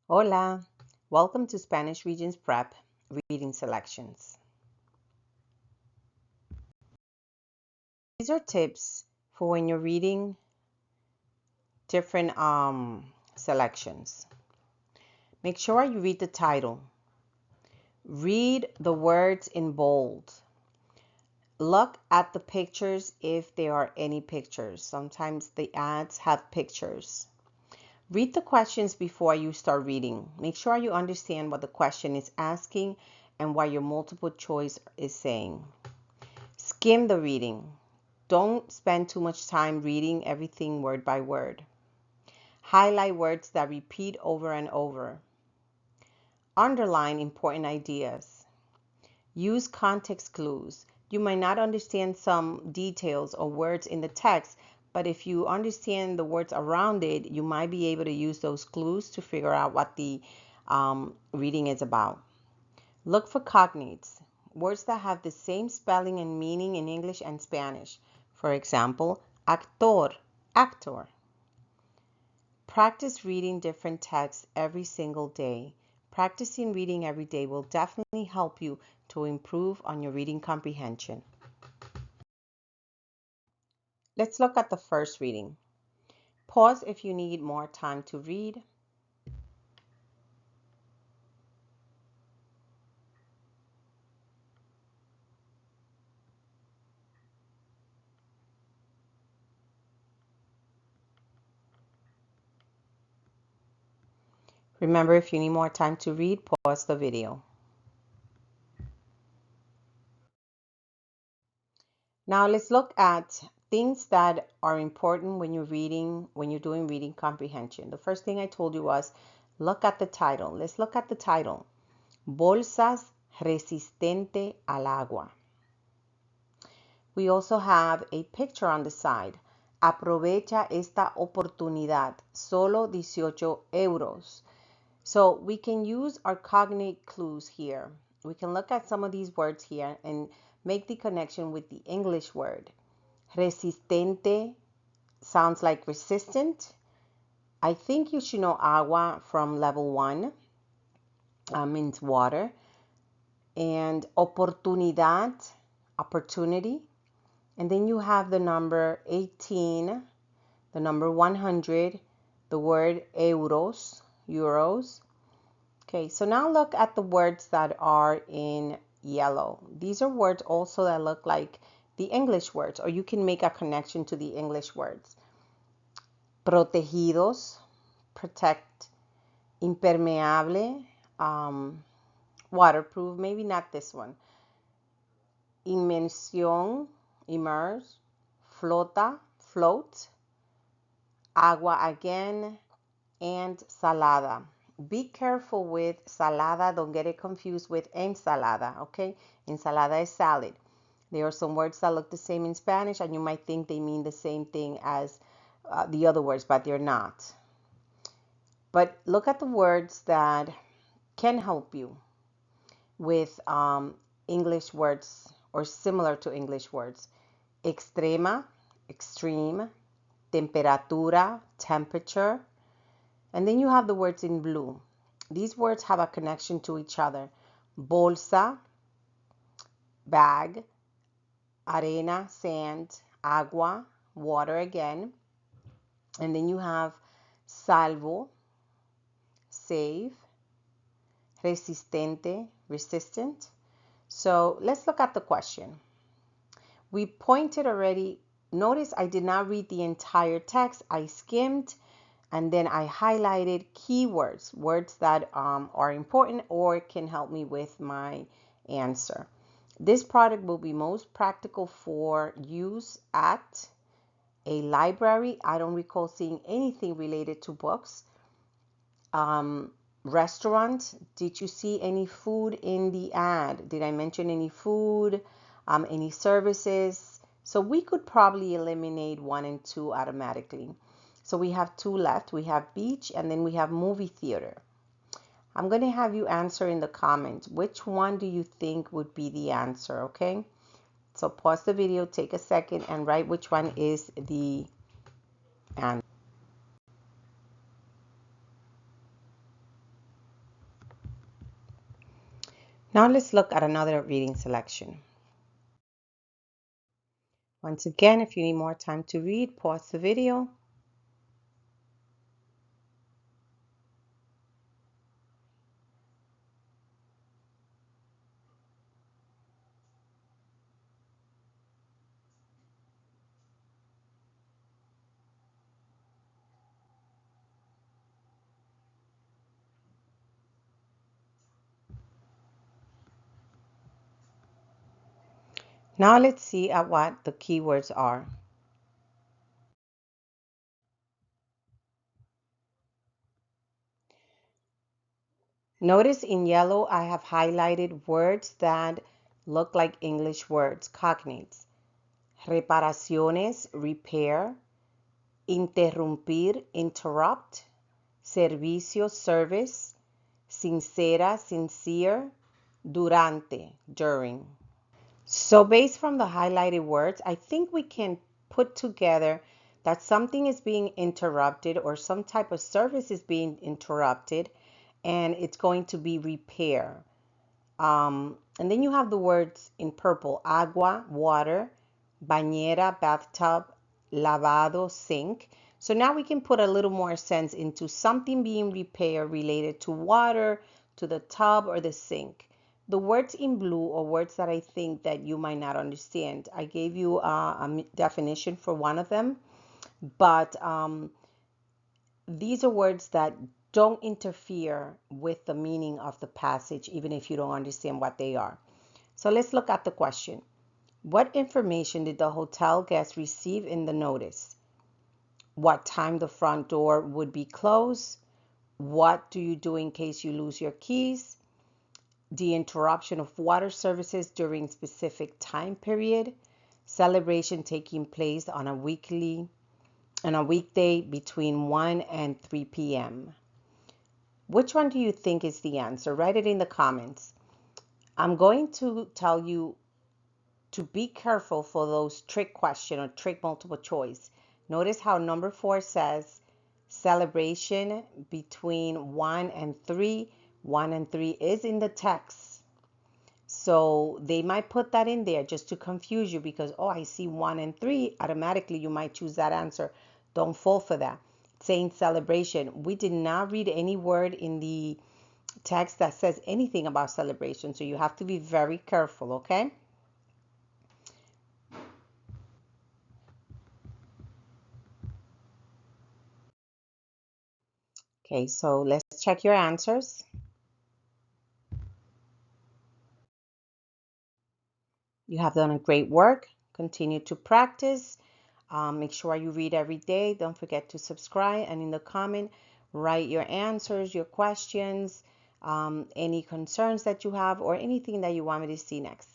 Hola, welcome to Spanish Regents Prep Reading Selections. These are tips for when you're reading different selections. Make sure you read the title. Read the words in bold. Look at the pictures if there are any pictures. Sometimes the ads have pictures. Read the questions before you start reading. Make sure you understand what the question is asking and what your multiple choice is saying. Skim the reading. Don't spend too much time reading everything word by word. Highlight words that repeat over and over. Underline important ideas. Use context clues. You might not understand some details or words in the text, but if you understand the words around it, you might be able to use those clues to figure out what the reading is about. Look for cognates, words that have the same spelling and meaning in English and Spanish. For example, actor, actor. Practice reading different texts every single day. Practicing reading every day will definitely help you to improve on your reading comprehension. Let's look at the first reading. Pause if you need more time to read. Remember, if you need more time to read, pause the video. Now let's look at things that are important when you're reading, when you're doing reading comprehension. The first thing I told you was look at the title. Let's look at the title. Bolsas resistente al agua. We also have a picture on the side. Aprovecha esta oportunidad. Solo 18 euros. So we can use our cognate clues here. We can look at some of these words here and make the connection with the English word. Resistente sounds like resistant. I think you should know agua from level 1. Means water. And oportunidad, opportunity. And then you have the number 18, the number 100, the word euros, euros. Okay, so now look at the words that are in yellow. These are words also that look like the English words, or you can make a connection to the English words. Protegidos, protect. Impermeable, waterproof, maybe not this one. Inmersión, immerse. Flota, float. Agua again, and salada. Be careful with salada. Don't get it confused with ensalada, okay? Ensalada is salad. There are some words that look the same in Spanish, and you might think they mean the same thing as the other words, but they're not. But look at the words that can help you with English words or similar to English words. Extrema, extreme. Temperatura, temperature. And then you have the words in blue. These words have a connection to each other. Bolsa, bag. Arena, sand. Agua, water again. And then you have salvo, save. Resistente, resistant. So let's look at the question. We pointed already. Notice I did not read the entire text. I skimmed and then I highlighted keywords, words that are important or can help me with my answer. This product will be most practical for use at a library. I don't recall seeing anything related to books. Restaurant, did you see any food in the ad? Did I mention any food, any services? So we could probably eliminate 1 and 2 automatically. So we have 2 left. We have beach and then we have movie theater. I'm going to have you answer in the comments. Which one do you think would be the answer, okay? So pause the video, take a second, and write which one is the answer. Now let's look at another reading selection. Once again, if you need more time to read, pause the video. Now let's see at what the keywords are. Notice in yellow I have highlighted words that look like English words, cognates. Reparaciones, repair. Interrumpir, interrupt. Servicio, service. Sincera, sincere. Durante, during. So based from the highlighted words, I think we can put together that something is being interrupted or some type of service is being interrupted, and it's going to be repair. And then you have the words in purple: agua, water; bañera, bathtub; lavado, sink. So now we can put a little more sense into something being repaired related to water, to the tub or the sink. The words in blue, or words that I think that you might not understand, I gave you a definition for one of them, but these are words that don't interfere with the meaning of the passage, even if you don't understand what they are. So let's look at the question. What information did the hotel guest receive in the notice? What time the front door would be closed? What do you do in case you lose your keys? The interruption of water services during specific time period. Celebration taking place on a weekday between 1 and 3 p.m. Which one do you think is the answer? Write it in the comments. I'm going to tell you to be careful for those trick question or trick multiple choice. Notice how number 4 says celebration between 1 and 3. 1 and 3 is in the text. So they might put that in there just to confuse you because, oh, I see 1 and 3. Automatically, you might choose that answer. Don't fall for that. Saying celebration. We did not read any word in the text that says anything about celebration. So you have to be very careful, okay? Okay, so let's check your answers. You have done a great work. Continue to practice. Make sure you read every day. Don't forget to subscribe. And in the comment, write your answers, your questions, any concerns that you have, or anything that you want me to see next.